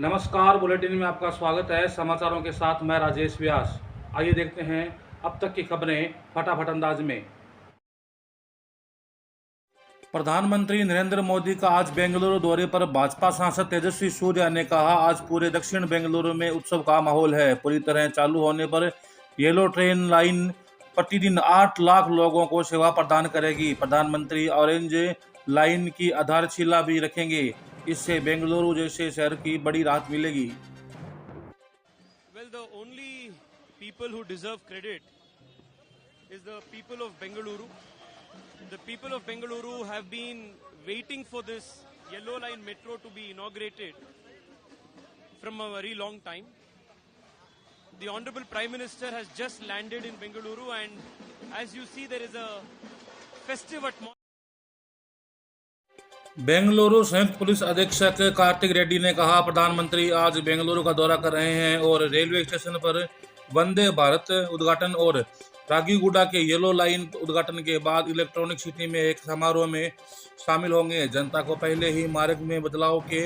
नमस्कार, बुलेटिन में आपका स्वागत है। समाचारों के साथ मैं राजेश व्यास। आइए देखते हैं अब तक की खबरें फटाफट अंदाज में। प्रधानमंत्री नरेंद्र मोदी का आज बेंगलुरु दौरे पर भाजपा सांसद तेजस्वी सूर्या ने कहा, आज पूरे दक्षिण बेंगलुरु में उत्सव का माहौल है। पूरी तरह चालू होने पर येलो ट्रेन लाइन प्रतिदिन 8 लाख लोगों को सेवा प्रदान करेगी। प्रधानमंत्री ऑरेंज लाइन की आधारशिला भी रखेंगे। इससे बेंगलुरु जैसे शहर की बड़ी राहत मिलेगी। Well, the only people who deserve credit is the people of Bengaluru. The people of Bengaluru have been waiting for this Yellow Line metro to be inaugurated from a very long time. The Honorable Prime Minister has just landed in Bengaluru, and as you see, there is a festive atmosphere. Bengaluru संयुक्त police अधीक्षक कार्तिक रेड्डी ने कहा, प्रधानमंत्री आज बेंगलुरु का दौरा कर रहे हैं और रेलवे स्टेशन पर वंदे भारत उद्घाटन और रागीगुडा के येलो लाइन उद्घाटन के बाद इलेक्ट्रॉनिक सिटी में एक समारोह में शामिल होंगे। जनता को पहले ही मार्ग में बदलाव के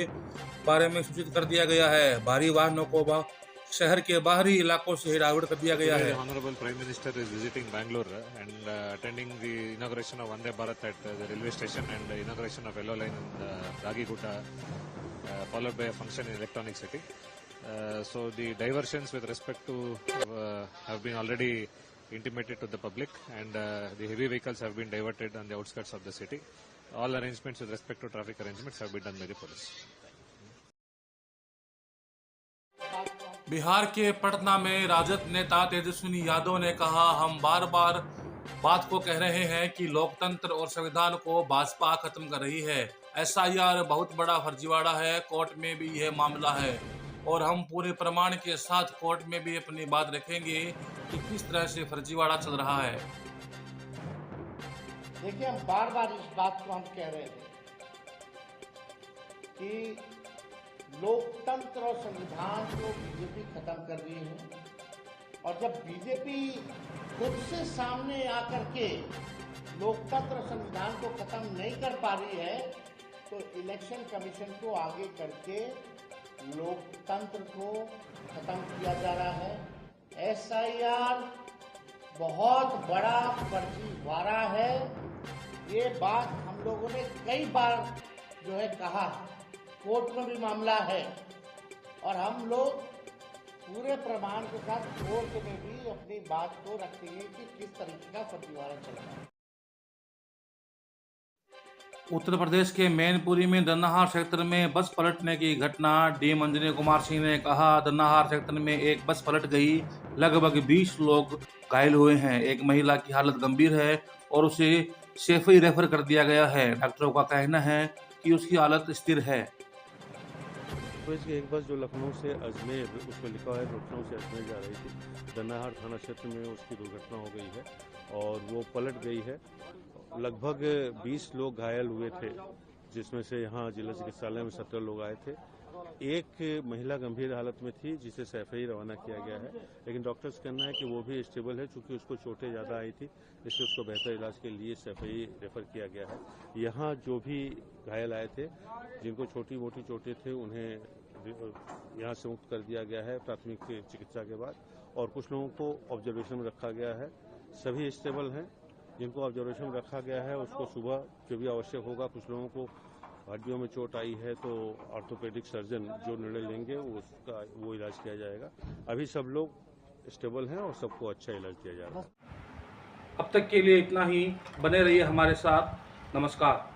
बारे में सूचित कर दिया गया है। भारी वाहनों को शहर के बाहरी इलाकों से डाइवर्ट कर दिया गया है। Honorable Prime Minister is visiting Bangalore and attending the inauguration of Vande Bharat at the railway station and the inauguration of Yellow Line in Ragiguda, followed by a function in Electronic City. So the diversions with respect to have been already intimated to the public, and the heavy vehicles have been diverted on the outskirts of the city. All arrangements with respect to traffic arrangements have been done by the police. Bihar के पटना में राजद नेता तेजस्वी यादव ने कहा, हम बार बार बात को कह रहे हैं कि लोकतंत्र और संविधान को भाजपा खत्म कर रही है। एसआईआर बहुत बड़ा फर्जीवाड़ा है। कोर्ट में भी यह मामला है और हम पूरे प्रमाण के साथ कोर्ट में भी अपनी बात रखेंगे कि किस तरह से फर्जीवाड़ा चल रहा है। देखिए, हम बार बार इस बात को हम कह रहे हैं कि लोकतंत्र और संविधान को बीजेपी खत्म कर रही है, और जब बीजेपी खुद से सामने आकर के लोकतंत्र और संविधान को खत्म नहीं कर पा रही है, तो इलेक्शन कमीशन को आगे करके लोकतंत्र को खत्म किया जा रहा है। एसआईआर बहुत बड़ा फर्जीवाड़ा है। ये बात हम लोगों ने कई बार जो है कहा, कोर्ट में भी मामला है, और हम लोग पूरे प्रमाण के साथ कोर्ट में भी अपनी बात को रखेंगे कि किस तरीके का फर्जीवाड़ा चल रहा है। उत्तर प्रदेश के मैनपुरी में दन्नाहार सेक्टर में बस पलटने की घटना। डीएम अंजनी कुमार सिंह ने कहा, दन्नाहार सेक्टर में एक बस पलट गई, लगभग 20 लोग घायल हुए हैं। एक महिला की हालत गंभीर है और उसे सैफई रेफर कर दिया गया है। डॉक्टरों का कहना है कि उसकी हालत स्थिर है। एक बस जो लखनऊ से अजमेर, उसमें लिखा है लखनऊ से अजमेर जा रही थी, दन्नाहार थाना क्षेत्र में उसकी दुर्घटना हो गई है और वो पलट गई है। लगभग 20 लोग घायल हुए थे, जिसमें से यहाँ जिला चिकित्सालय में 17 लोग आए थे। एक महिला गंभीर हालत में थी जिसे सैफई रवाना किया गया है, लेकिन डॉक्टर्स कहना है कि वो भी स्टेबल है, चूंकि उसको चोटें ज़्यादा आई थी, इसलिए उसको बेहतर इलाज के लिए सैफई रेफर किया गया है। यहाँ जो भी घायल आए थे, जिनको छोटी मोटी चोटें थे, उन्हें यहाँ से मुक्त कर दिया गया है प्राथमिक चिकित्सा के बाद, और कुछ लोगों को ऑब्जर्वेशन में रखा गया है। सभी स्टेबल हैं। जिनको ऑब्जर्वेशन में रखा गया है उसको सुबह जो भी आवश्यक होगा, कुछ लोगों को हड्डियों में चोट आई है तो ऑर्थोपेडिक सर्जन जो निर्णय लेंगे वो इलाज किया जाएगा। अभी सब लोग स्टेबल हैं और सबको अच्छा इलाज दिया जा रहा है। अब तक के लिए इतना ही। बने रहिए हमारे साथ। नमस्कार।